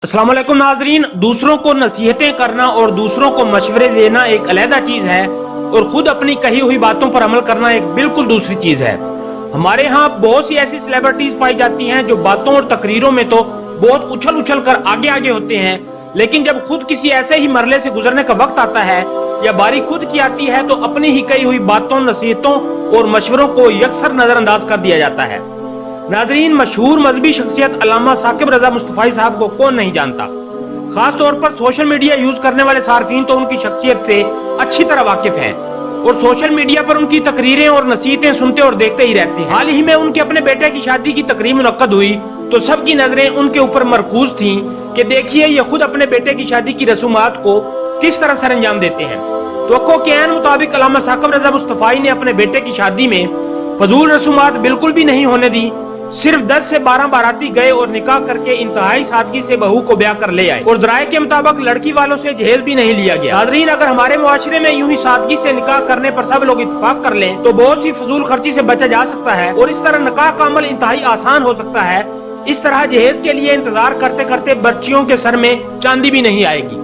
अस्सलाम वालेकुम नाजरीन। दूसरों को नसीहतें करना और दूसरों को मशवरे देना एक अलहदा चीज है और खुद अपनी कही हुई बातों पर अमल करना एक बिल्कुल दूसरी चीज है। हमारे यहाँ बहुत सी ऐसी सेलिब्रिटीज पाई जाती हैं जो बातों और तकरीरों में तो बहुत उछल उछल कर आगे आगे होते हैं, लेकिन जब खुद किसी ऐसे ही मरले से गुजरने का वक्त आता है या बारी खुद की आती है तो अपनी ही कही हुई बातों, नसीहतों और मशवरों को यकसर नजरअंदाज कर दिया जाता है। नाजरीन, मशहूर मजहबी शख्सियत अल्लामा साकिब रजा मुस्तफाई साहब को कौन नहीं जानता। खास तौर पर सोशल मीडिया यूज करने वाले सार्फिन तो उनकी शख्सियत से अच्छी तरह वाकिफ हैं और सोशल मीडिया पर उनकी तकरीरें और नसीहतें सुनते और देखते ही रहते हैं। हाल ही में उनके अपने बेटे की शादी की तकरीब मुनक्कद हुई तो सबकी नजरें उनके ऊपर मरकूज थीं कि देखिए ये खुद अपने बेटे की शादी की रसूमात को किस तरह सर अंजाम देते हैं। तवक्को के ऐन मुताबिक अल्लामा साकिब रजा मुस्तफाई ने अपने बेटे की शादी में फजूल रसूमात बिल्कुल भी नहीं होने दी। सिर्फ 10 से 12 बाराती गए और निकाह करके इंतहाई सादगी से बहू को ब्याह कर ले आए और ज़राए के मुताबिक लड़की वालों से जहेज भी नहीं लिया गया। नाज़रीन, अगर हमारे मुआशरे में यूं ही सादगी से निकाह करने पर सब लोग इत्तेफाक कर लें तो बहुत सी फजूल खर्ची से बचा जा सकता है और इस तरह निकाह का अमल इंतहाई आसान हो सकता है। इस तरह जहेज के लिए इंतजार करते करते बच्चियों के सर में चांदी भी नहीं आएगी।